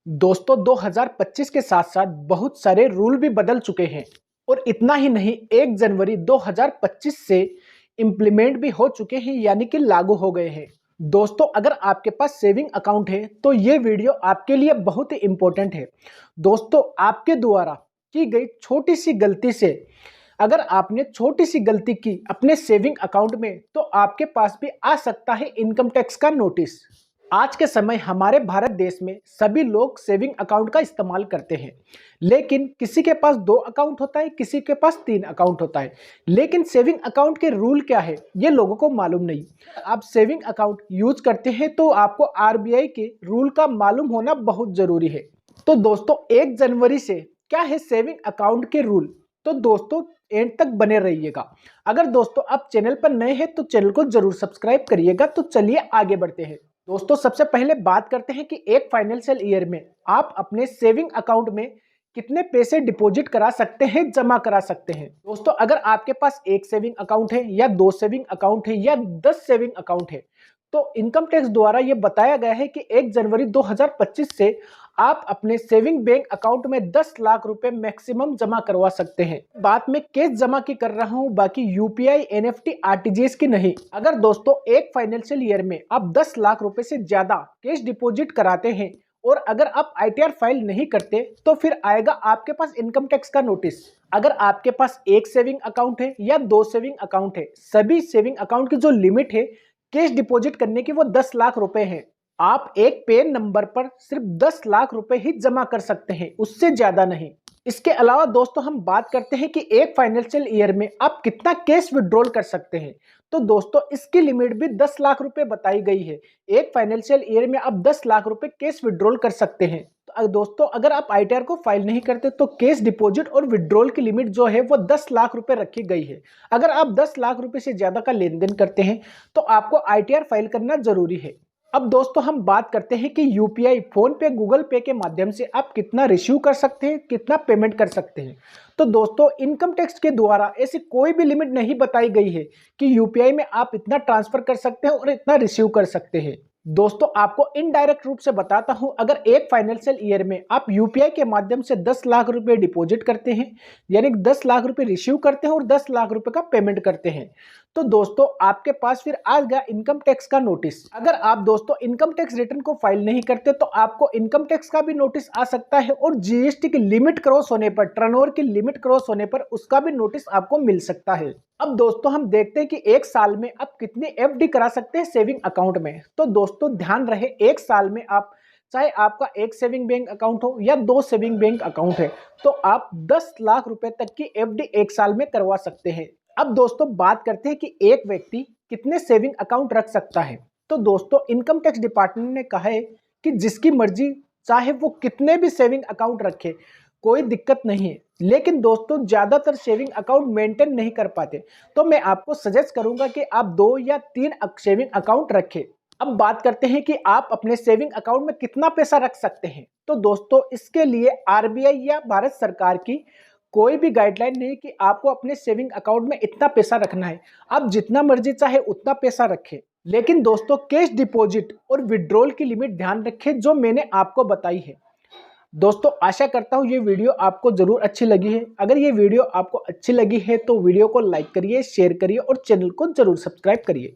दोस्तों 2025 के साथ साथ बहुत सारे रूल भी बदल चुके हैं और इतना ही नहीं 1 जनवरी 2025 से इम्प्लीमेंट भी हो चुके हैं यानी कि लागू हो गए हैं। दोस्तों अगर आपके पास सेविंग अकाउंट है तो ये वीडियो आपके लिए बहुत ही इम्पोर्टेंट है। दोस्तों आपके द्वारा की गई छोटी सी गलती से अगर आपने छोटी सी गलती की अपने सेविंग अकाउंट में तो आपके पास भी आ सकता है इनकम टैक्स का नोटिस। आज के समय हमारे भारत देश में सभी लोग सेविंग अकाउंट का इस्तेमाल करते हैं, लेकिन किसी के पास 2 अकाउंट होता है, किसी के पास 3 अकाउंट होता है। लेकिन सेविंग अकाउंट के रूल क्या है ये लोगों को मालूम नहीं। आप सेविंग अकाउंट यूज करते हैं तो आपको आरबीआई के रूल का मालूम होना बहुत जरूरी है। तो दोस्तों 1 जनवरी से क्या है सेविंग अकाउंट के रूल, तो दोस्तों एंड तक बने रहिएगा। अगर दोस्तों आप चैनल पर नए हैं तो चैनल को जरूर सब्सक्राइब करिएगा। तो चलिए आगे बढ़ते हैं। दोस्तों सबसे पहले बात करते हैं कि एक फाइनेंशियल ईयर में आप अपने सेविंग अकाउंट में कितने पैसे डिपॉजिट करा सकते हैं, जमा करा सकते हैं। दोस्तों अगर आपके पास 1 सेविंग अकाउंट है या 2 सेविंग अकाउंट है या 10 सेविंग अकाउंट है तो इनकम टैक्स द्वारा यह बताया गया है कि 1 जनवरी 2025 से आप अपने सेविंग बैंक अकाउंट में 10 लाख रुपए मैक्सिमम जमा करवा सकते हैं। बात मैं कैश जमा की कर रहा हूं, बाकी यूपीआई, एनएफटी, आरटीजीएस की नहीं। अगर दोस्तों एक फाइनेंशियल ईयर में आप 10 लाख रुपए से ज्यादा कैश डिपॉजिट कराते हैं और अगर आप आईटीआर फाइल नहीं करते तो फिर आएगा आपके पास इनकम टैक्स का नोटिस। अगर आपके पास 1 सेविंग अकाउंट है या 2 सेविंग अकाउंट है, सभी सेविंग अकाउंट की जो लिमिट है कैश डिपॉजिट करने की वो 10 लाख रुपए है। आप एक पेन नंबर पर सिर्फ 10 लाख रुपए ही जमा कर सकते हैं, उससे ज्यादा नहीं। इसके अलावा दोस्तों हम बात करते हैं कि एक फाइनेंशियल ईयर में आप कितना कैश विड्रॉल कर सकते हैं। तो दोस्तों इसकी लिमिट भी 10 लाख रुपए बताई गई है। एक फाइनेंशियल ईयर में आप 10 लाख रुपए कैश विड्रॉल कर सकते हैं। तो दोस्तों अगर आप आईटीआर को फाइल नहीं करते तो कैश डिपॉजिट और विड्रॉल की लिमिट जो है वो 10 लाख रुपए रखी गई है। अगर आप 10 लाख रुपए से ज्यादा का लेन देन करते हैं तो आपको आईटीआर फाइल करना जरूरी है। अब दोस्तों हम बात करते हैं कि यूपीआई, फोन पे, गूगल पे के माध्यम से आप कितना रिसीव कर सकते हैं, कितना पेमेंट कर सकते हैं। तो दोस्तों इनकम टैक्स के द्वारा ऐसी कोई भी लिमिट नहीं बताई गई है कि यूपीआई में आप इतना ट्रांसफर कर सकते हैं और इतना रिसीव कर सकते हैं। दोस्तों आपको इनडायरेक्ट रूप से बताता हूं, अगर एक फाइनेंशियल ईयर में आप यूपीआई के माध्यम से 10 लाख रुपए डिपॉजिट करते हैं यानी 10 लाख रुपए रिसीव करते हैं और 10 लाख रुपए का पेमेंट करते हैं तो दोस्तों आपके पास फिर आ गया इनकम टैक्स का नोटिस। अगर आप दोस्तों इनकम टैक्स रिटर्न को फाइल नहीं करते तो आपको इनकम टैक्स का भी नोटिस आ सकता है और जीएसटी की लिमिट क्रॉस होने पर, टर्नओवर की लिमिट क्रॉस होने पर उसका भी नोटिस आपको मिल सकता है। अब दोस्तों हम देखते हैं कि 1 साल में आप कितनी एफडी करा सकते हैं सेविंग अकाउंट में। तो दोस्तों ध्यान रहे 1 साल में आप चाहे आपका 1 सेविंग बैंक अकाउंट हो या 2 सेविंग बैंक अकाउंट है तो आप 10 लाख रुपए तक की एफडी 1 साल में करवा सकते हैं। अब दोस्तों बात करते हैं कि एक व्यक्ति कितने सेविंग अकाउंट रख सकता है। तो दोस्तों इनकम टैक्स डिपार्टमेंट ने कहा है कि जिसकी मर्जी चाहे वो कितने भी सेविंग अकाउंट रखे, कोई दिक्कत नहीं है। लेकिन दोस्तों ज्यादातर सेविंग अकाउंट मेंटेन नहीं कर पाते तो मैं आपको सजेस्ट करूंगा कि आप 2 या 3 सेविंग अकाउंट रखें। अब बात करते हैं कि आप अपने सेविंग अकाउंट में कितना पैसा रख सकते हैं। तो दोस्तों इसके लिए आरबीआई या भारत सरकार की कोई भी गाइडलाइन नहीं कि आपको अपने सेविंग अकाउंट में इतना पैसा रखना है। आप जितना मर्जी चाहे उतना पैसा रखें, लेकिन दोस्तों कैश डिपॉजिट और विड्रॉल की लिमिट ध्यान रखें जो मैंने आपको बताई है। दोस्तों आशा करता हूँ ये वीडियो आपको जरूर अच्छी लगी है। अगर ये वीडियो आपको अच्छी लगी है तो वीडियो को लाइक करिए, शेयर करिए और चैनल को जरूर सब्सक्राइब करिए।